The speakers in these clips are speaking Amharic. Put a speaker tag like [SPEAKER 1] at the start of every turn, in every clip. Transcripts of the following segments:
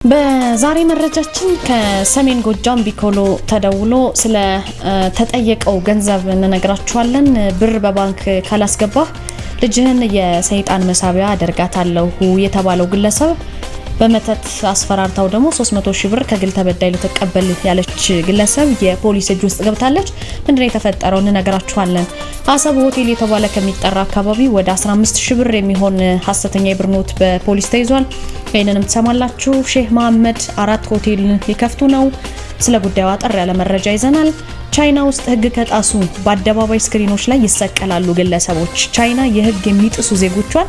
[SPEAKER 1] በዛሬ መረጃችን ከሰሜን ጎጃም ቢኮሎ ተደውሎ ስለ ተጠየቀው ገንዘብ እንነግራችኋለን። ብር በባንክ ካላስገባህ ልጅህን የሰይጣን መሳቢያ አደርጋታለሁ የተባለው ግለሰብ በመተት አስፈራርታው ደግሞ 300 ሺህ ብር ከግል ተበዳይ ልትቀበል ያለች ግለሰብ የፖሊስ እጅ ውስጥ ገብታለች። ምንድነው የተፈጠረው እንነግራችኋለን። አሰብ ሆቴል የተባለ ከሚጠራ አካባቢ ወደ 15 ሺህ ብር የሚሆን ሐሰተኛ የብር ኖት በፖሊስ ተይዟል። ይሄንንም ተሰማላችሁ። ሼህ መሐመድ 4 ሆቴል ሊከፍቱ ነው። ስለ ጉዳዩ አጠር ያለ መረጃ ይዘናል። ቻይና ውስጥ ህግ ከጣሱ በአደባባይ ስክሪኖች ላይ ይሰቀላሉ ግለሰቦች። ቻይና የህግ የሚጥሱ ዜጎቿን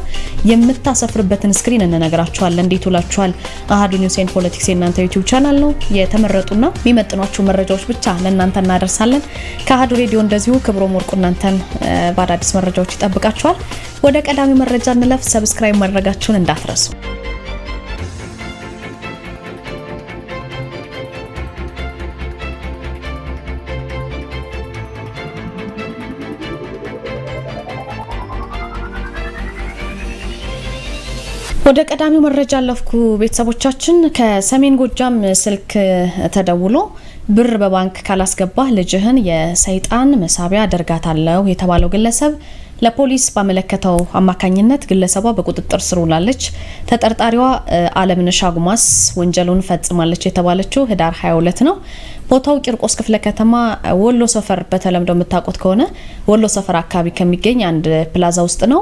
[SPEAKER 1] የምታሰፍርበትን ስክሪን እንነግራችኋለን። እንዴት ውላችኋል? አሃዱ ኒውስ ኤንድ ፖለቲክስ የእናንተ ዩቲዩብ ቻናል ነው። የተመረጡና የሚመጥኗችሁ መረጃዎች ብቻ ለእናንተ እናደርሳለን። ከአሃዱ ሬዲዮ እንደዚሁ ክብሮም ወርቁ እናንተን በአዳዲስ መረጃዎች ይጠብቃችኋል። ወደ ቀዳሚ መረጃ እንለፍ። ሰብስክራይብ ማድረጋችሁን እንዳትረሱ። ወደ ቀዳሚው መረጃ አለፍኩ። ቤተሰቦቻችን ከሰሜን ጎጃም ስልክ ተደውሎ ብር በባንክ ካላስገባህ ልጅህን የሰይጣን መሳቢያ አደርጋታለሁ የተባለው ግለሰብ ለፖሊስ ባመለከተው አማካኝነት ግለሰቧ በቁጥጥር ስር ውላለች። ተጠርጣሪዋ አለምነሽ አጉማስ ወንጀሉን ፈጽማለች የተባለችው ህዳር 22 ነው። ቦታው ቂርቆስ ክፍለ ከተማ ወሎ ሰፈር በተለምዶ የምታውቁት ከሆነ ወሎ ሰፈር አካባቢ ከሚገኝ አንድ ፕላዛ ውስጥ ነው።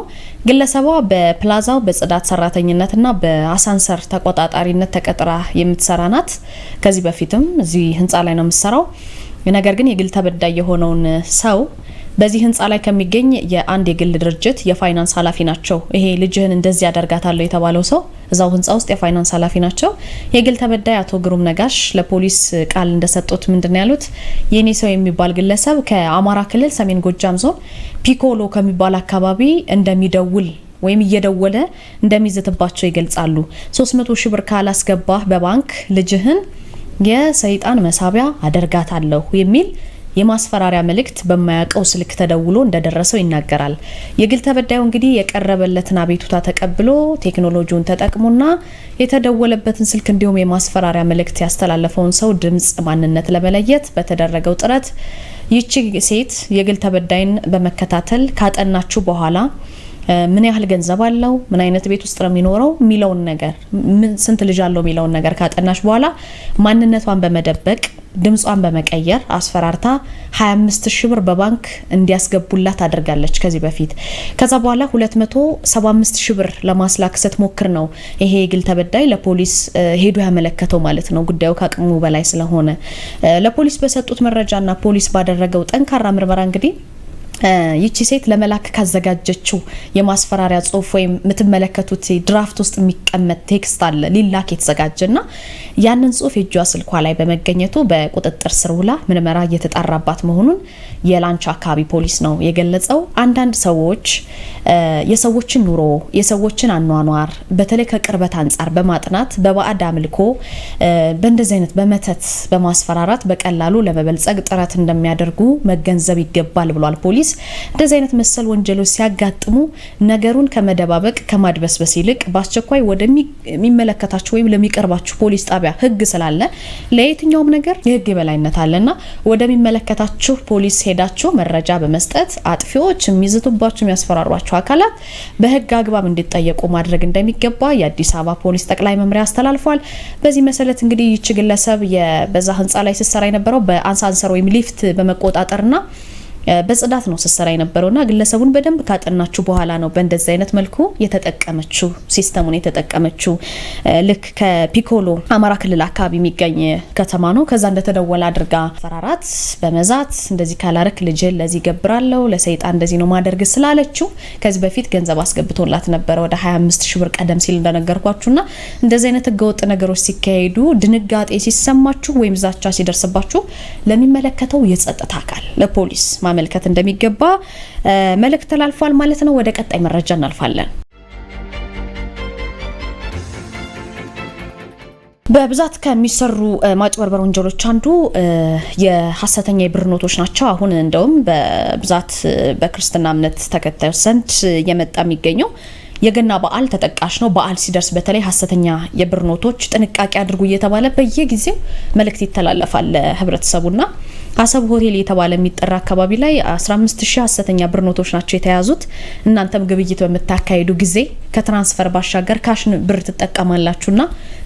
[SPEAKER 1] ግለሰቧ በፕላዛው በጽዳት ሰራተኝነትና በአሳንሰር ተቆጣጣሪነት ተቀጥራ የምትሰራ ናት። ከዚህ በፊትም እዚህ ህንፃ ላይ ነው የምትሰራው። ነገር ግን የግል ተበዳይ የሆነውን ሰው በዚህ ህንፃ ላይ ከሚገኝ የአንድ የግል ድርጅት የፋይናንስ ኃላፊ ናቸው። ይሄ ልጅህን እንደዚህ ያደርጋታለሁ የተባለው ሰው እዛው ህንፃ ውስጥ የፋይናንስ ኃላፊ ናቸው። የግል ተበዳይ አቶ ግሩም ነጋሽ ለፖሊስ ቃል እንደሰጡት ምንድነው ያሉት? የኔ ሰው የሚባል ግለሰብ ከአማራ ክልል ሰሜን ጎጃም ዞን ፒኮሎ ከሚባል አካባቢ እንደሚደውል ወይም እየደወለ እንደሚዝትባቸው ይገልጻሉ። 300 ሺህ ብር ካላስገባህ በባንክ ልጅህን የሰይጣን መሳቢያ አደርጋታለሁ የሚል የማስፈራሪያ መልእክት በማያውቀው ስልክ ተደውሎ እንደደረሰው ይናገራል። የግል ተበዳዩ እንግዲህ የቀረበለትን አቤቱታ ተቀብሎ ቴክኖሎጂውን ተጠቅሞና የተደወለበትን ስልክ እንዲሁም የማስፈራሪያ መልእክት ያስተላለፈውን ሰው ድምጽ ማንነት ለመለየት በተደረገው ጥረት ይቺ ሴት የግል ተበዳይን በመከታተል ካጠናችሁ በኋላ ምን ያህል ገንዘብ አለው፣ ምን አይነት ቤት ውስጥ ነው የሚኖረው የሚለውን ነገር፣ ስንት ልጅ አለው የሚለውን ነገር ካጠናች በኋላ ማንነቷን በመደበቅ ድምጿን በመቀየር አስፈራርታ 25 ሺህ ብር በባንክ እንዲያስገቡላት አድርጋለች ከዚህ በፊት። ከዛ በኋላ 275 ሺህ ብር ለማስላክ ስትሞክር ነው ይሄ የግል ተበዳይ ለፖሊስ ሄዶ ያመለከተው ማለት ነው። ጉዳዩ ከአቅሙ በላይ ስለሆነ ለፖሊስ በሰጡት መረጃና ፖሊስ ባደረገው ጠንካራ ምርመራ እንግዲህ ይቺ ሴት ለመላክ ካዘጋጀችው የማስፈራሪያ ጽሁፍ ወይም የምትመለከቱት ድራፍት ውስጥ የሚቀመጥ ቴክስት አለ ሊላክ የተዘጋጀና ያንን ጽሁፍ የጇ ስልኳ ላይ በመገኘቱ በቁጥጥር ስር ውላ ምርመራ እየተጣራባት መሆኑን የላንቻ አካባቢ ፖሊስ ነው የገለጸው። አንዳንድ ሰዎች የሰዎችን ኑሮ የሰዎችን አኗኗር በተለይ ከቅርበት አንጻር በማጥናት በባዕድ አምልኮ በእንደዚህ አይነት በመተት በማስፈራራት በቀላሉ ለመበልጸግ ጥረት እንደሚያደርጉ መገንዘብ ይገባል ብሏል ፖሊስ። እንደዚህ አይነት መሰል ወንጀሎች ሲያጋጥሙ ነገሩን ከመደባበቅ ከማድበስበስ ይልቅ በአስቸኳይ ወደሚመለከታችሁ ወይም ለሚቀርባችሁ ፖሊስ ጣቢያ ህግ ስላለ ለየትኛውም ነገር የህግ የበላይነት አለና ወደሚመለከታችሁ ፖሊስ ሄዳችሁ መረጃ በመስጠት አጥፊዎች የሚዝቱባችሁ የሚያስፈራሯችሁ አካላት በህግ አግባብ እንዲጠየቁ ማድረግ እንደሚገባ የአዲስ አበባ ፖሊስ ጠቅላይ መምሪያ አስተላልፏል። በዚህ መሰረት እንግዲህ ይቺ ግለሰብ በዛ ህንፃ ላይ ስትሰራ የነበረው በአሳንሰር ወይም ሊፍት በመቆጣጠርና በጽዳት ነው ስትሰራ የነበረውና ግለሰቡን በደንብ ካጠናችሁ በኋላ ነው በእንደዚህ አይነት መልኩ የተጠቀመችው ሲስተሙን የተጠቀመችው። ልክ ከፒኮሎ አማራ ክልል አካባቢ የሚገኝ ከተማ ነው። ከዛ እንደተደወለ አድርጋ ፈራራት በመዛት እንደዚህ ካላረክ ልጅህን ለዚህ ገብራለሁ ለሰይጣን እንደዚህ ነው ማደርግ ስላለችው ከዚህ በፊት ገንዘብ አስገብቶላት ነበር ወደ 25 ሺህ ብር ቀደም ሲል እንደነገርኳችሁና እንደዚህ አይነት ህገወጥ ነገሮች ሲካሄዱ ድንጋጤ ሲሰማችሁ ወይም ዛቻ ሲደርስባችሁ ለሚመለከተው የጸጥታ አካል ለፖሊስ ማመልከት እንደሚገባ መልእክት ተላልፏል ማለት ነው። ወደ ቀጣይ መረጃ እናልፋለን። በብዛት ከሚሰሩ ማጭበርበር ወንጀሎች አንዱ የሐሰተኛ የብር ኖቶች ናቸው። አሁን እንደውም በብዛት በክርስትና እምነት ተከታዮች ዘንድ የመጣ የሚገኘው የገና በዓል ተጠቃሽ ነው። በዓል ሲደርስ በተለይ ሐሰተኛ የብር ኖቶች ጥንቃቄ አድርጉ እየተባለ በየጊዜው መልእክት ይተላለፋል ለህብረተሰቡና አሰብ ሆቴል የተባለ የሚጠራ አካባቢ ላይ 15000 ሐሰተኛ ብር ኖቶች ናቸው የተያዙት። እናንተም ግብይት በመታካሄዱ ጊዜ ከትራንስፈር ባሻገር ካሽን ብር ተጠቀማላችሁና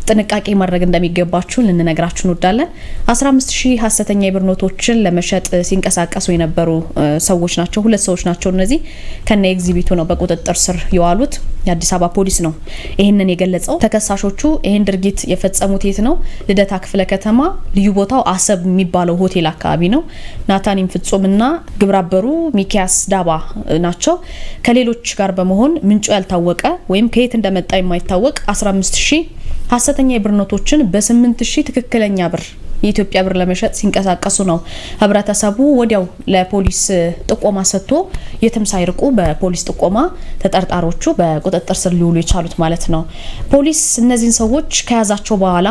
[SPEAKER 1] ጥንቃቄ ማድረግ እንደሚገባችሁ ልንነግራችሁ እንወዳለን። 15000 ሐሰተኛ የብር ኖቶችን ለመሸጥ ሲንቀሳቀሱ የነበሩ ሰዎች ናቸው። ሁለት ሰዎች ናቸው እነዚህ ከነ ኤግዚቢቱ ነው በቁጥጥር ስር የዋሉት። የአዲስ አበባ ፖሊስ ነው ይሄንን የገለጸው። ተከሳሾቹ ይሄን ድርጊት የፈጸሙት የት ነው? ልደታ ክፍለ ከተማ ልዩ ቦታው አሰብ የሚባለው ሆቴል አካባቢ ነው። ናታኒም ፍጹምና ግብራበሩ ሚኪያስ ዳባ ናቸው። ከሌሎች ጋር በመሆን ምንጩ ያልታወቀ ወይም ከየት እንደመጣ የማይታወቅ 15000 ሐሰተኛ የብር ኖቶችን በ8000 ትክክለኛ ብር የኢትዮጵያ ብር ለመሸጥ ሲንቀሳቀሱ ነው ህብረተሰቡ ወዲያው ለፖሊስ ጥቆማ ሰጥቶ የትም ሳይርቁ በፖሊስ ጥቆማ ተጠርጣሪዎቹ በቁጥጥር ስር ሊውሉ የቻሉት ማለት ነው። ፖሊስ እነዚህን ሰዎች ከያዛቸው በኋላ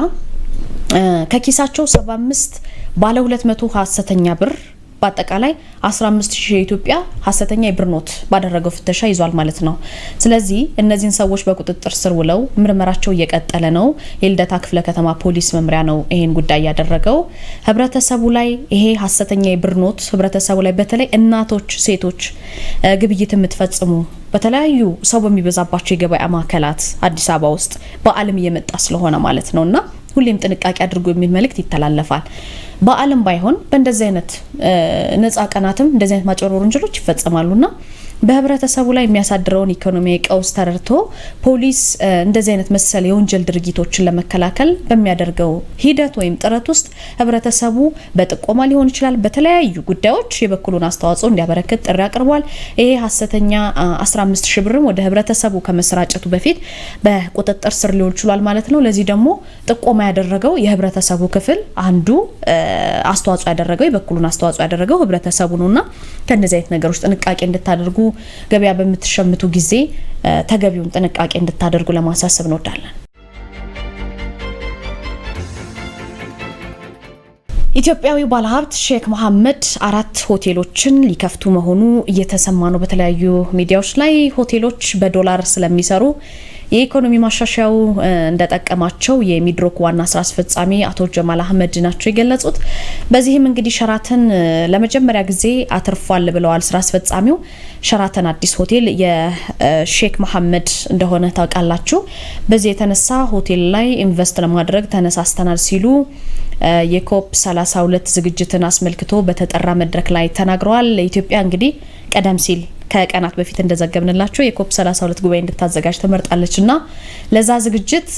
[SPEAKER 1] ከኪሳቸው 75 ባለ 200 ሐሰተኛ ብር በአጠቃላይ 15000 የኢትዮጵያ ሐሰተኛ የብር ኖት ባደረገው ፍተሻ ይዟል ማለት ነው። ስለዚህ እነዚህን ሰዎች በቁጥጥር ስር ውለው ምርመራቸው እየቀጠለ ነው። የልደታ ክፍለ ከተማ ፖሊስ መምሪያ ነው ይሄን ጉዳይ ያደረገው። ህብረተሰቡ ላይ ይሄ ሐሰተኛ የብር ኖት ህብረተሰቡ ላይ በተለይ እናቶች፣ ሴቶች ግብይት የምትፈጽሙ በተለያዩ ሰው በሚበዛባቸው የገበያ ማዕከላት አዲስ አበባ ውስጥ በዓለም እየመጣ ስለሆነ ማለት ነውና ሁሌም ጥንቃቄ አድርጉ የሚል መልእክት ይተላለፋል። በዓለም ባይሆን በእንደዚህ አይነት ነፃ ቀናትም እንደዚህ አይነት ማጭበርበር ወንጀሎች ይፈጸማሉና በህብረተሰቡ ላይ የሚያሳድረውን ኢኮኖሚያዊ ቀውስ ተረድቶ ፖሊስ እንደዚህ አይነት መሰል የወንጀል ድርጊቶችን ለመከላከል በሚያደርገው ሂደት ወይም ጥረት ውስጥ ህብረተሰቡ በጥቆማ ሊሆን ይችላል በተለያዩ ጉዳዮች የበኩሉን አስተዋጽኦ እንዲያበረክት ጥሪ አቅርቧል። ይሄ ሐሰተኛ 15000 ብርም ወደ ህብረተሰቡ ከመስራጨቱ በፊት በቁጥጥር ስር ሊውል ይችላል ማለት ነው። ለዚህ ደግሞ ጥቆማ ያደረገው የህብረተሰቡ ክፍል አንዱ አስተዋጽኦ ያደረገው የበኩሉን አስተዋጽኦ ያደረገው ህብረተሰቡ ነውና ከነዚህ አይነት ነገሮች ጥንቃቄ እንድታደርጉ ገበያ በምትሸምቱ ጊዜ ተገቢውን ጥንቃቄ እንድታደርጉ ለማሳሰብ እንወዳለን። ኢትዮጵያዊ ባለሀብት ሼክ መሐመድ 4 ሆቴሎችን ሊከፍቱ መሆኑ እየተሰማ ነው። በተለያዩ ሚዲያዎች ላይ ሆቴሎች በዶላር ስለሚሰሩ የኢኮኖሚ ማሻሻያው እንደጠቀማቸው የሚድሮክ ዋና ስራ አስፈጻሚ አቶ ጀማል አህመድ ናቸው የገለጹት። በዚህም እንግዲህ ሸራተን ለመጀመሪያ ጊዜ አትርፏል ብለዋል ስራ አስፈጻሚው። ሸራተን አዲስ ሆቴል የሼክ መሐመድ እንደሆነ ታውቃላችሁ። በዚህ የተነሳ ሆቴል ላይ ኢንቨስት ለማድረግ ተነሳስተናል ሲሉ የኮፕ 32 ዝግጅትን አስመልክቶ በተጠራ መድረክ ላይ ተናግረዋል። ኢትዮጵያ እንግዲህ ቀደም ሲል ከቀናት በፊት እንደዘገብንላችሁ የኮፕ 32 ጉባኤ እንድታዘጋጅ ተመርጣለችና ለዛ ዝግጅት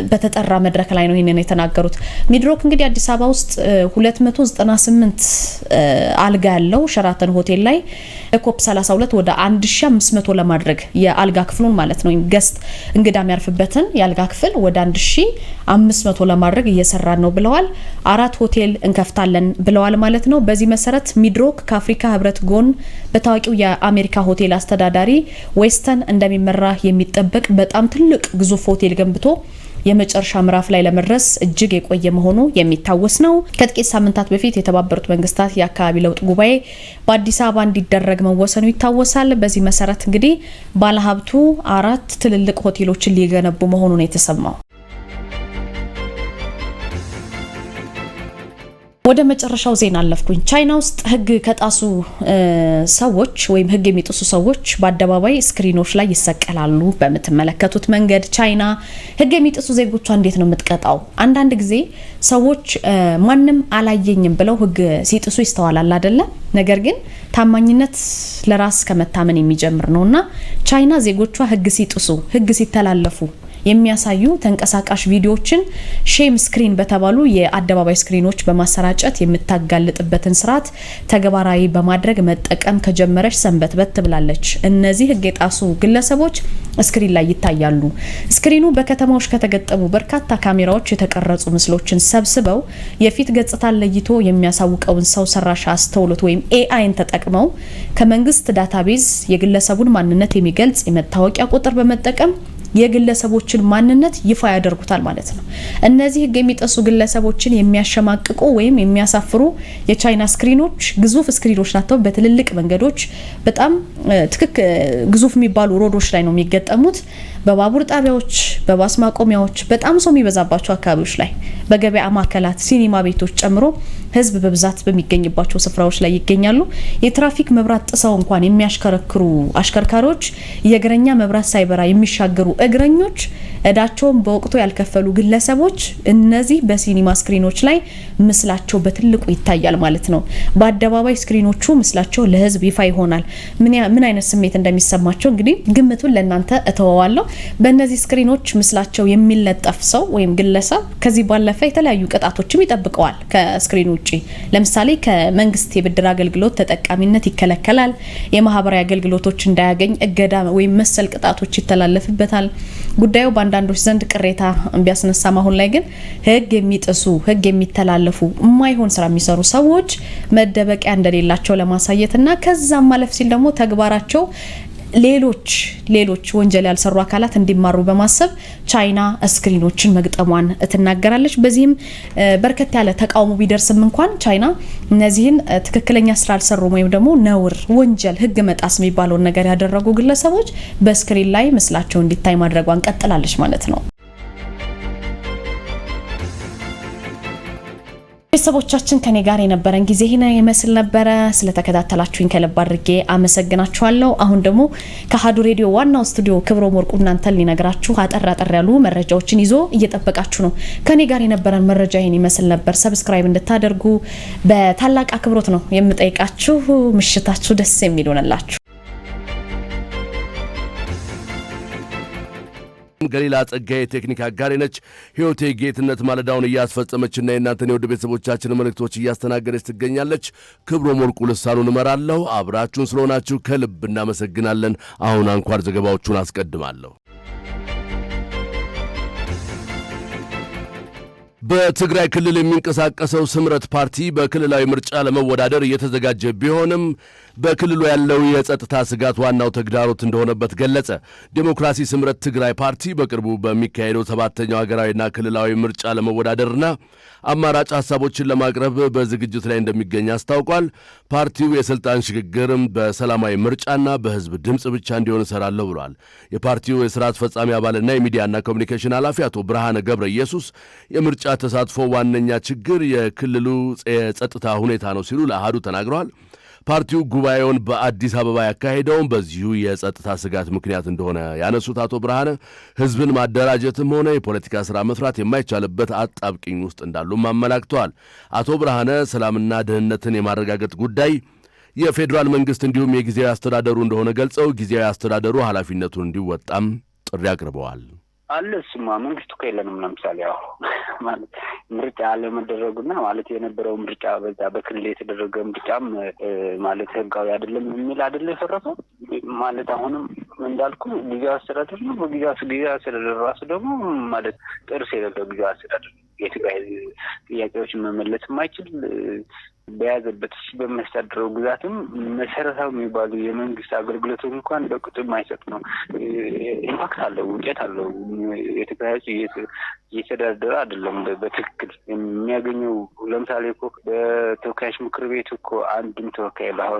[SPEAKER 1] በተጠራ መድረክ ላይ ነው ይሄንን የተናገሩት። ሚድሮክ እንግዲህ አዲስ አበባ ውስጥ 298 አልጋ ያለው ሸራተን ሆቴል ላይ ኮፕ 32 ወደ 1500 ለማድረግ የአልጋ ክፍሉን ማለት ነው ገስት እንግዳ የሚያርፍበትን የአልጋ ክፍል ወደ 1500 ለማድረግ እየሰራን ነው ብለዋል። 4 ሆቴል እንከፍታለን ብለዋል ማለት ነው። በዚህ መሰረት ሚድሮክ ከአፍሪካ ህብረት ጎን በታዋቂው የአሜሪካ ሆቴል አስተዳዳሪ ዌስተን እንደሚመራ የሚጠበቅ በጣም ትልቅ ግዙፍ ሆቴል ገንብቶ የመጨረሻ ምዕራፍ ላይ ለመድረስ እጅግ የቆየ መሆኑ የሚታወስ ነው። ከጥቂት ሳምንታት በፊት የተባበሩት መንግስታት የአካባቢ ለውጥ ጉባኤ በአዲስ አበባ እንዲደረግ መወሰኑ ይታወሳል። በዚህ መሰረት እንግዲህ ባለሀብቱ 4 ትልልቅ ሆቴሎችን ሊገነቡ መሆኑ ነው የተሰማው። ወደ መጨረሻው ዜና አለፍኩኝ። ቻይና ውስጥ ህግ ከጣሱ ሰዎች ወይም ህግ የሚጥሱ ሰዎች በአደባባይ ስክሪኖች ላይ ይሰቀላሉ። በምትመለከቱት መንገድ ቻይና ህግ የሚጥሱ ዜጎቿ እንዴት ነው የምትቀጣው? አንዳንድ ጊዜ ሰዎች ማንም አላየኝም ብለው ህግ ሲጥሱ ይስተዋላል አይደለ? ነገር ግን ታማኝነት ለራስ ከመታመን የሚጀምር ነውና ቻይና ዜጎቿ ህግ ሲጥሱ ህግ ሲተላለፉ የሚያሳዩ ተንቀሳቃሽ ቪዲዮዎችን ሼም ስክሪን በተባሉ የአደባባይ ስክሪኖች በማሰራጨት የምታጋልጥበትን ስርዓት ተግባራዊ በማድረግ መጠቀም ከጀመረች ሰንበትበት ብላለች። እነዚህ ህግ የጣሱ ግለሰቦች ስክሪን ላይ ይታያሉ። ስክሪኑ በከተማዎች ከተገጠሙ በርካታ ካሜራዎች የተቀረጹ ምስሎችን ሰብስበው የፊት ገጽታን ለይቶ የሚያሳውቀውን ሰው ሰራሽ አስተውሎት ወይም ኤአይን ተጠቅመው ከመንግስት ዳታቤዝ የግለሰቡን ማንነት የሚገልጽ የመታወቂያ ቁጥር በመጠቀም የግለሰቦችን ማንነት ይፋ ያደርጉታል ማለት ነው። እነዚህ ህግ የሚጥሱ ግለሰቦችን የሚያሸማቅቁ ወይም የሚያሳፍሩ የቻይና ስክሪኖች ግዙፍ ስክሪኖች ናቸው። በትልልቅ መንገዶች በጣም ግዙፍ የሚባሉ ሮዶች ላይ ነው የሚገጠሙት። በባቡር ጣቢያዎች፣ በባስ ማቆሚያዎች፣ በጣም ሰው የሚበዛባቸው አካባቢዎች ላይ፣ በገበያ ማዕከላት፣ ሲኒማ ቤቶች ጨምሮ ህዝብ በብዛት በሚገኝባቸው ስፍራዎች ላይ ይገኛሉ። የትራፊክ መብራት ጥሰው እንኳን የሚያሽከረክሩ አሽከርካሪዎች፣ የእግረኛ መብራት ሳይበራ የሚሻገሩ እግረኞች፣ እዳቸውን በወቅቱ ያልከፈሉ ግለሰቦች እነዚህ በሲኒማ ስክሪኖች ላይ ምስላቸው በትልቁ ይታያል ማለት ነው። በአደባባይ ስክሪኖቹ ምስላቸው ለህዝብ ይፋ ይሆናል። ምን አይነት ስሜት እንደሚሰማቸው እንግዲህ ግምቱን ለእናንተ እተወዋለሁ። በእነዚህ ስክሪኖች ምስላቸው የሚለጠፍ ሰው ወይም ግለሰብ ከዚህ ባለፈ የተለያዩ ቅጣቶችም ይጠብቀዋል። ከስክሪን ውጪ ለምሳሌ ከመንግስት የብድር አገልግሎት ተጠቃሚነት ይከለከላል። የማህበራዊ አገልግሎቶች እንዳያገኝ እገዳ ወይም መሰል ቅጣቶች ይተላለፍበታል። ጉዳዩ በአንዳንዶች ዘንድ ቅሬታ ቢያስነሳም አሁን ላይ ግን ህግ የሚጥሱ ህግ የሚተላለፉ የማይሆን ስራ የሚሰሩ ሰዎች መደበቂያ እንደሌላቸው ለማሳየትና ከዛም ማለፍ ሲል ደግሞ ተግባራቸው ሌሎች ወንጀል ያልሰሩ አካላት እንዲማሩ በማሰብ ቻይና ስክሪኖችን መግጠሟን ትናገራለች። በዚህም በርከት ያለ ተቃውሞ ቢደርስም እንኳን ቻይና እነዚህን ትክክለኛ ስራ አልሰሩም ወይም ደግሞ ነውር፣ ወንጀል፣ ህግ መጣስ የሚባለውን ነገር ያደረጉ ግለሰቦች በስክሪን ላይ ምስላቸው እንዲታይ ማድረጓን ቀጥላለች ማለት ነው። ቤተሰቦቻችን ከኔ ጋር የነበረን ጊዜ ይሄን ይመስል ነበረ። ስለተከታተላችሁኝ ከልብ አድርጌ አመሰግናችኋለሁ። አሁን ደግሞ ከአሀዱ ሬዲዮ ዋናው ስቱዲዮ ክብሮም ወርቁ እናንተን ሊነግራችሁ አጠር ያሉ መረጃዎችን ይዞ እየጠበቃችሁ ነው። ከኔ ጋር የነበረን መረጃ ይሄን ይመስል ነበር። ሰብስክራይብ እንድታደርጉ በታላቅ አክብሮት ነው የምጠይቃችሁ። ምሽታችሁ ደስ የሚል ሆነላችሁ።
[SPEAKER 2] ገሊላ ጸጋዬ ቴክኒክ አጋሪ ነች። ህይወቴ ጌትነት ማለዳውን እያስፈጸመችና የእናንተን የውድ ቤተሰቦቻችን መልእክቶች እያስተናገደች ትገኛለች። ክብሮም ወርቁ ልሳኑን እመራለሁ። አብራችሁን ስለሆናችሁ ከልብ እናመሰግናለን። አሁን አንኳር ዘገባዎቹን አስቀድማለሁ። በትግራይ ክልል የሚንቀሳቀሰው ስምረት ፓርቲ በክልላዊ ምርጫ ለመወዳደር እየተዘጋጀ ቢሆንም በክልሉ ያለው የጸጥታ ስጋት ዋናው ተግዳሮት እንደሆነበት ገለጸ። ዴሞክራሲ ስምረት ትግራይ ፓርቲ በቅርቡ በሚካሄደው 7ኛው ሀገራዊና ክልላዊ ምርጫ ለመወዳደርና አማራጭ ሐሳቦችን ለማቅረብ በዝግጅት ላይ እንደሚገኝ አስታውቋል። ፓርቲው የስልጣን ሽግግር በሰላማዊ ምርጫና በህዝብ ድምጽ ብቻ እንዲሆን እሰራለሁ ብሏል። የፓርቲው የሥራ አስፈጻሚ አባልና የሚዲያና ኮሚኒኬሽን ኃላፊ አቶ ብርሃነ ገብረ ኢየሱስ የምርጫ ተሳትፎ ዋነኛ ችግር የክልሉ የጸጥታ ሁኔታ ነው ሲሉ ለአሃዱ ተናግረዋል። ፓርቲው ጉባኤውን በአዲስ አበባ ያካሄደውን በዚሁ የጸጥታ ስጋት ምክንያት እንደሆነ ያነሱት አቶ ብርሃነ ህዝብን ማደራጀትም ሆነ የፖለቲካ ሥራ መስራት የማይቻልበት አጣብቂኝ ውስጥ እንዳሉም አመላክተዋል። አቶ ብርሃነ ሰላምና ደህንነትን የማረጋገጥ ጉዳይ የፌዴራል መንግሥት እንዲሁም የጊዜያዊ አስተዳደሩ እንደሆነ ገልጸው ጊዜያዊ አስተዳደሩ ኃላፊነቱን እንዲወጣም ጥሪ አቅርበዋል።
[SPEAKER 3] አለስማ መንግስቱ ከሌለንም ለምሳሌ ያው ማለት ምርጫ አለመደረጉና ማለት የነበረው ምርጫ በዛ በክልል የተደረገ ምርጫም ማለት ህጋዊ አይደለም የሚል አይደለ የፈረሰው ማለት አሁንም እንዳልኩ ጊዜያዊ አስተዳደር ነው። ጊዜያዊ አስተዳደር ራሱ ደግሞ ማለት ጥርስ የሌለው ጊዜያዊ አስተዳደር የትግራይ ጥያቄዎችን መመለስ የማይችል በያዘበት በመስተዳድረው ግዛትም መሰረታዊ የሚባሉ የመንግስት አገልግሎት እንኳን በቁጥር የማይሰጥ ነው። ኢምፓክት አለው፣ ውጤት አለው። የትግራይ እየተዳደረ አይደለም በትክክል የሚያገኘው። ለምሳሌ እኮ በተወካዮች ምክር ቤት እኮ አንድም ተወካይ የለም።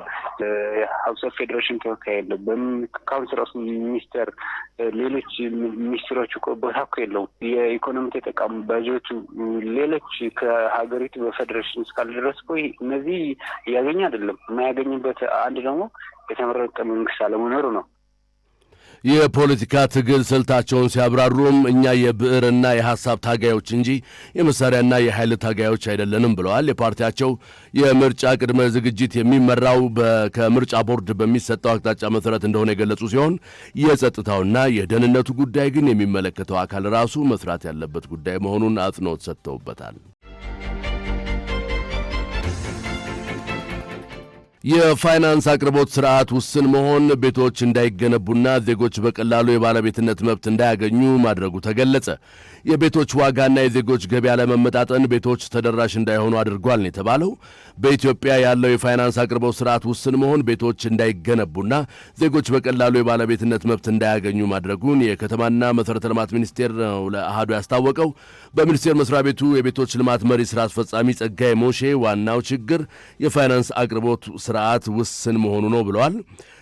[SPEAKER 3] ሀውስ ኦፍ ፌዴሬሽን ተወካይ የለም። በካውንስል ኦፍ ሚኒስተር ሌሎች ሚኒስትሮች እኮ ቦታ እኮ የለውም። የኢኮኖሚ ተጠቃሚ ባጆቹ ሌሎች ከሀገሪቱ በፌዴሬሽን እስካልደረስ እኮ እነዚህ እያገኘ አይደለም። የማያገኝበት አንድ ደግሞ የተመረጠ መንግስት አለመኖሩ ነው።
[SPEAKER 2] የፖለቲካ ትግል ስልታቸውን ሲያብራሩም እኛ የብዕርና የሐሳብ ታጋዮች እንጂ የመሳሪያና የኃይል ታጋዮች አይደለንም ብለዋል። የፓርቲያቸው የምርጫ ቅድመ ዝግጅት የሚመራው ከምርጫ ቦርድ በሚሰጠው አቅጣጫ መሰረት እንደሆነ የገለጹ ሲሆን የጸጥታውና የደህንነቱ ጉዳይ ግን የሚመለከተው አካል ራሱ መስራት ያለበት ጉዳይ መሆኑን አጽንኦት ሰጥተውበታል። የፋይናንስ አቅርቦት ስርዓት ውስን መሆን ቤቶች እንዳይገነቡና ዜጎች በቀላሉ የባለቤትነት መብት እንዳያገኙ ማድረጉ ተገለጸ። የቤቶች ዋጋና የዜጎች ገቢ አለመመጣጠን ቤቶች ተደራሽ እንዳይሆኑ አድርጓል ነው የተባለው። በኢትዮጵያ ያለው የፋይናንስ አቅርቦት ስርዓት ውስን መሆን ቤቶች እንዳይገነቡና ዜጎች በቀላሉ የባለቤትነት መብት እንዳያገኙ ማድረጉን የከተማና መሠረተ ልማት ሚኒስቴር ነው ለአሃዱ ያስታወቀው። በሚኒስቴር መስሪያ ቤቱ የቤቶች ልማት መሪ ስራ አስፈጻሚ ጸጋይ ሞሼ ዋናው ችግር የፋይናንስ አቅርቦት ስርዓት ውስን መሆኑ ነው ብለዋል።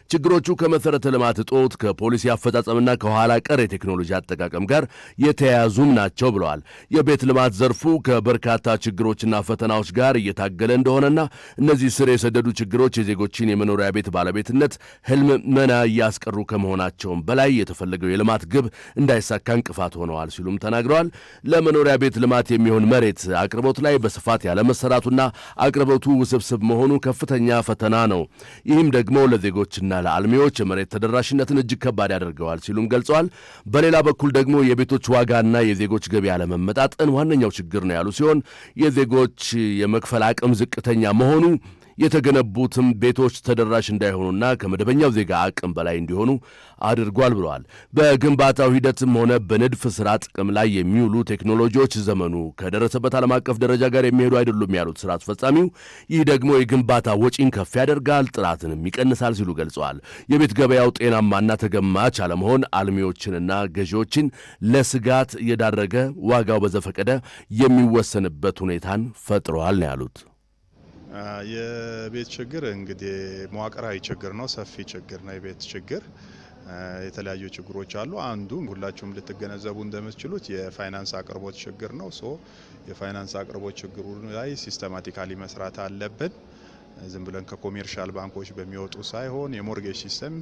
[SPEAKER 2] ችግሮቹ ከመሠረተ ልማት እጦት፣ ከፖሊሲ አፈጻጸምና ከኋላ ቀር የቴክኖሎጂ አጠቃቀም ጋር የተያያዙም ናቸው ብለዋል። የቤት ልማት ዘርፉ ከበርካታ ችግሮችና ፈተናዎች ጋር እየታገለ እንደሆነና እነዚህ ስር የሰደዱ ችግሮች የዜጎችን የመኖሪያ ቤት ባለቤትነት ህልም መና እያስቀሩ ከመሆናቸውም በላይ የተፈለገው የልማት ግብ እንዳይሳካ እንቅፋት ሆነዋል ሲሉም ተናግረዋል። ለመኖሪያ ቤት ልማት የሚሆን መሬት አቅርቦት ላይ በስፋት ያለመሰራቱና አቅርቦቱ ውስብስብ መሆኑ ከፍተኛ ፈተና ነው። ይህም ደግሞ ለዜጎችና ለአልሚዎች የመሬት ተደራሽነትን እጅግ ከባድ ያደርገዋል ሲሉም ገልጸዋል። በሌላ በኩል ደግሞ የቤቶች ዋጋና የዜጎች ገቢ አለመመጣጠን ዋነኛው ችግር ነው ያሉ ሲሆን የዜጎች የመክፈል አቅም ዝቅተኛ መሆኑ የተገነቡትም ቤቶች ተደራሽ እንዳይሆኑና ከመደበኛው ዜጋ አቅም በላይ እንዲሆኑ አድርጓል ብለዋል። በግንባታው ሂደትም ሆነ በንድፍ ስራ ጥቅም ላይ የሚውሉ ቴክኖሎጂዎች ዘመኑ ከደረሰበት ዓለም አቀፍ ደረጃ ጋር የሚሄዱ አይደሉም ያሉት ስራ አስፈጻሚው፣ ይህ ደግሞ የግንባታ ወጪን ከፍ ያደርጋል፣ ጥራትንም ይቀንሳል ሲሉ ገልጸዋል። የቤት ገበያው ጤናማና ተገማች አለመሆን አልሚዎችንና ገዢዎችን ለስጋት የዳረገ ዋጋው በዘፈቀደ የሚወሰንበት ሁኔታን ፈጥሯል ነው ያሉት።
[SPEAKER 4] የቤት ችግር እንግዲህ መዋቅራዊ ችግር ነው፣ ሰፊ ችግር ነው። የቤት ችግር የተለያዩ ችግሮች አሉ። አንዱ ሁላችሁም ልትገነዘቡ እንደምትችሉት የፋይናንስ አቅርቦት ችግር ነው። የፋይናንስ አቅርቦት ችግሩ ላይ ሲስተማቲካሊ መስራት አለብን። ዝም ብለን ከኮሜርሻል ባንኮች በሚወጡ ሳይሆን የሞርጌጅ ሲስተም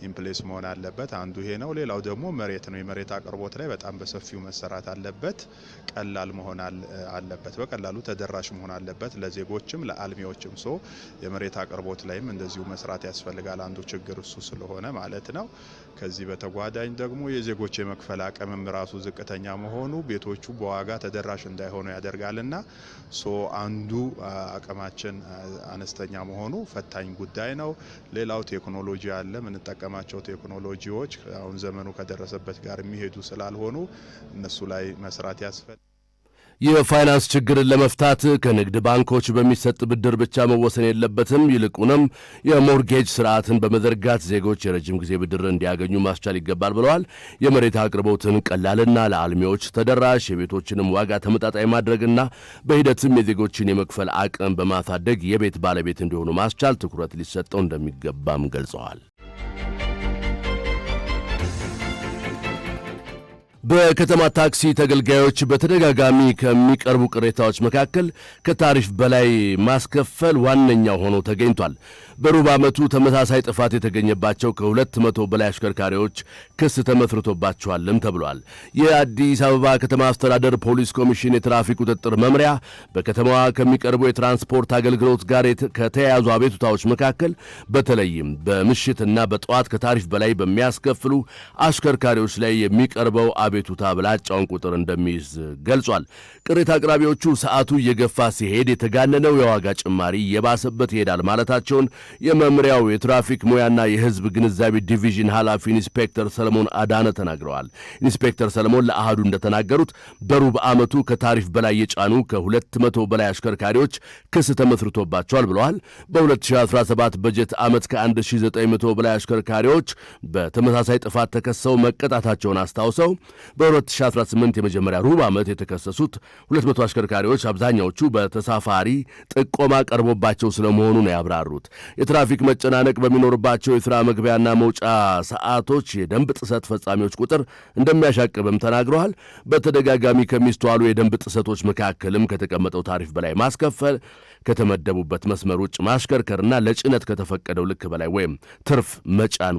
[SPEAKER 4] ኢምፕሌስ መሆን አለበት። አንዱ ይሄ ነው። ሌላው ደግሞ መሬት ነው። የመሬት አቅርቦት ላይ በጣም በሰፊው መሰራት አለበት። ቀላል መሆን አለበት። በቀላሉ ተደራሽ መሆን አለበት ለዜጎችም ለአልሚዎችም። የመሬት አቅርቦት ላይም እንደዚሁ መስራት ያስፈልጋል። አንዱ ችግር እሱ ስለሆነ ማለት ነው። ከዚህ በተጓዳኝ ደግሞ የዜጎች የመክፈል አቅምም ራሱ ዝቅተኛ መሆኑ ቤቶቹ በዋጋ ተደራሽ እንዳይሆኑ ያደርጋልና አንዱ አቅማችን አነስተኛ መሆኑ ፈታኝ ጉዳይ ነው። ሌላው ቴክኖሎጂ አለ። የምንጠቀማቸው ቴክኖሎጂዎች አሁን ዘመኑ ከደረሰበት ጋር የሚሄዱ ስላልሆኑ እነሱ ላይ መስራት ያስፈልጋል።
[SPEAKER 2] የፋይናንስ ችግርን ለመፍታት ከንግድ ባንኮች በሚሰጥ ብድር ብቻ መወሰን የለበትም። ይልቁንም የሞርጌጅ ስርዓትን በመዘርጋት ዜጎች የረጅም ጊዜ ብድር እንዲያገኙ ማስቻል ይገባል ብለዋል። የመሬት አቅርቦትን ቀላልና ለአልሚዎች ተደራሽ፣ የቤቶችንም ዋጋ ተመጣጣኝ ማድረግና በሂደትም የዜጎችን የመክፈል አቅም በማሳደግ የቤት ባለቤት እንዲሆኑ ማስቻል ትኩረት ሊሰጠው እንደሚገባም ገልጸዋል። በከተማ ታክሲ ተገልጋዮች በተደጋጋሚ ከሚቀርቡ ቅሬታዎች መካከል ከታሪፍ በላይ ማስከፈል ዋነኛው ሆኖ ተገኝቷል። በሩብ ዓመቱ ተመሳሳይ ጥፋት የተገኘባቸው ከ200 በላይ አሽከርካሪዎች ክስ ተመስርቶባቸዋልም ተብሏል። የአዲስ አበባ ከተማ አስተዳደር ፖሊስ ኮሚሽን የትራፊክ ቁጥጥር መምሪያ በከተማዋ ከሚቀርቡ የትራንስፖርት አገልግሎት ጋር ከተያያዙ አቤቱታዎች መካከል በተለይም በምሽትና በጠዋት ከታሪፍ በላይ በሚያስከፍሉ አሽከርካሪዎች ላይ የሚቀርበው አቤቱታ ብላጫውን ቁጥር እንደሚይዝ ገልጿል። ቅሬታ አቅራቢዎቹ ሰዓቱ እየገፋ ሲሄድ የተጋነነው የዋጋ ጭማሪ እየባሰበት ይሄዳል ማለታቸውን የመምሪያው የትራፊክ ሙያና የሕዝብ ግንዛቤ ዲቪዥን ኃላፊ ኢንስፔክተር ሰለሞን አዳነ ተናግረዋል። ኢንስፔክተር ሰለሞን ለአሃዱ እንደተናገሩት በሩብ ዓመቱ ከታሪፍ በላይ የጫኑ ከ200 በላይ አሽከርካሪዎች ክስ ተመስርቶባቸዋል ብለዋል። በ2017 በጀት ዓመት ከ1900 በላይ አሽከርካሪዎች በተመሳሳይ ጥፋት ተከሰው መቀጣታቸውን አስታውሰው በ2018 የመጀመሪያ ሩብ ዓመት የተከሰሱት 200 አሽከርካሪዎች አብዛኛዎቹ በተሳፋሪ ጥቆማ ቀርቦባቸው ስለመሆኑ ነው ያብራሩት። የትራፊክ መጨናነቅ በሚኖርባቸው የሥራ መግቢያና መውጫ ሰዓቶች የደንብ ጥሰት ፈጻሚዎች ቁጥር እንደሚያሻቅብም ተናግረዋል። በተደጋጋሚ ከሚስተዋሉ የደንብ ጥሰቶች መካከልም ከተቀመጠው ታሪፍ በላይ ማስከፈል፣ ከተመደቡበት መስመር ውጭ ማሽከርከርና ለጭነት ከተፈቀደው ልክ በላይ ወይም ትርፍ መጫን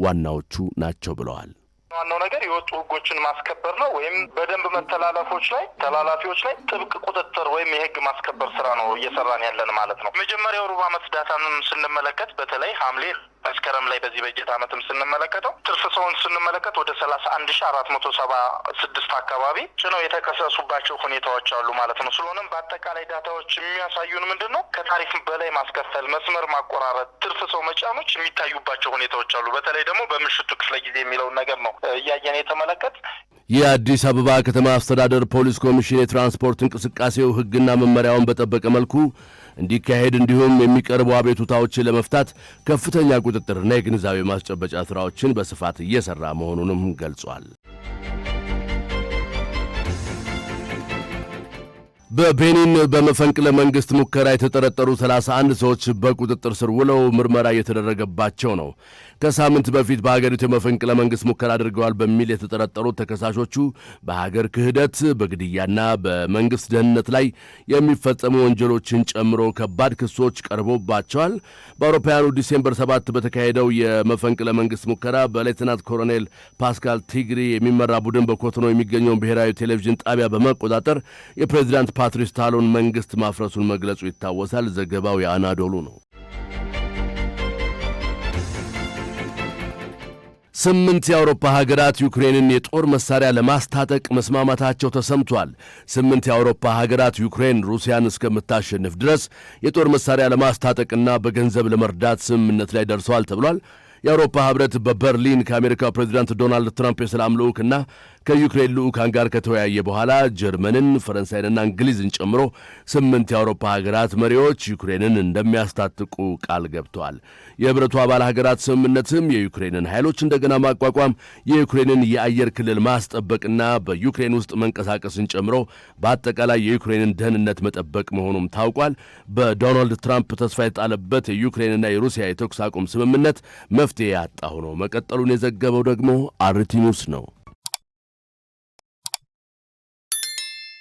[SPEAKER 2] ዋናዎቹ ናቸው ብለዋል።
[SPEAKER 5] ዋናው ነገር የወጡ ሕጎችን ማስከበር ነው ወይም በደንብ መተላለፎች ላይ ተላላፊዎች ላይ ጥብቅ ቁጥጥር ወይም የሕግ ማስከበር ስራ ነው እየሰራን ያለን ማለት ነው። መጀመሪያው ሩብ ዓመት ዳታንም ስንመለከት በተለይ ሐምሌ መስከረም ላይ በዚህ በጀት ዓመትም ስንመለከተው ትርፍ ሰውን ስንመለከት ወደ 31476 አካባቢ ጭነው የተከሰሱባቸው ሁኔታዎች አሉ ማለት ነው። ስለሆነም በአጠቃላይ ዳታዎች የሚያሳዩን ምንድነው ከታሪፍ በላይ ማስከፈል፣ መስመር ማቆራረጥ፣ ትርፍ ሰው መጫኖች የሚታዩባቸው ሁኔታዎች አሉ። በተለይ ደግሞ በምሽቱ ክፍለ ጊዜ የሚለውን ነገር ነው እያየን የተመለከት።
[SPEAKER 2] የአዲስ አበባ ከተማ አስተዳደር ፖሊስ ኮሚሽን የትራንስፖርት እንቅስቃሴው ሕግና መመሪያውን በጠበቀ መልኩ እንዲካሄድ እንዲሁም የሚቀርቡ አቤቱታዎችን ለመፍታት ከፍተኛ ቁጥጥርና የግንዛቤ ማስጨበጫ ስራዎችን በስፋት እየሰራ መሆኑንም ገልጿል። በቤኒን በመፈንቅለ መንግስት ሙከራ የተጠረጠሩ 31 ሰዎች በቁጥጥር ስር ውለው ምርመራ እየተደረገባቸው ነው። ከሳምንት በፊት በሀገሪቱ የመፈንቅለ መንግስት ሙከራ አድርገዋል በሚል የተጠረጠሩት ተከሳሾቹ በሀገር ክህደት፣ በግድያና በመንግስት ደህንነት ላይ የሚፈጸሙ ወንጀሎችን ጨምሮ ከባድ ክሶች ቀርቦባቸዋል። በአውሮፓውያኑ ዲሴምበር 7 በተካሄደው የመፈንቅለ መንግስት ሙከራ በሌተናንት ኮሎኔል ፓስካል ቲግሪ የሚመራ ቡድን በኮቶኖ የሚገኘውን ብሔራዊ ቴሌቪዥን ጣቢያ በመቆጣጠር የፕሬዚዳንት ፓትሪስ ታሎን መንግስት ማፍረሱን መግለጹ ይታወሳል። ዘገባው የአናዶሉ ነው። 8 የአውሮፓ ሀገራት ዩክሬንን የጦር መሳሪያ ለማስታጠቅ መስማማታቸው ተሰምቷል። 8 የአውሮፓ ሀገራት ዩክሬን ሩሲያን እስከምታሸንፍ ድረስ የጦር መሳሪያ ለማስታጠቅና በገንዘብ ለመርዳት ስምምነት ላይ ደርሰዋል ተብሏል። የአውሮፓ ህብረት በበርሊን ከአሜሪካው ፕሬዚዳንት ዶናልድ ትራምፕ የሰላም ልዑክና ከዩክሬን ልዑካን ጋር ከተወያየ በኋላ ጀርመንን፣ ፈረንሳይንና እንግሊዝን ጨምሮ 8 የአውሮፓ ሀገራት መሪዎች ዩክሬንን እንደሚያስታጥቁ ቃል ገብተዋል። የህብረቱ አባል ሀገራት ስምምነትም የዩክሬንን ኃይሎች እንደገና ማቋቋም፣ የዩክሬንን የአየር ክልል ማስጠበቅና በዩክሬን ውስጥ መንቀሳቀስን ጨምሮ በአጠቃላይ የዩክሬንን ደህንነት መጠበቅ መሆኑም ታውቋል። በዶናልድ ትራምፕ ተስፋ የጣለበት የዩክሬንና የሩሲያ የተኩስ አቁም ስምምነት መፍትሄ ያጣ ሆኖ መቀጠሉን የዘገበው ደግሞ አርቲ ኒውስ ነው።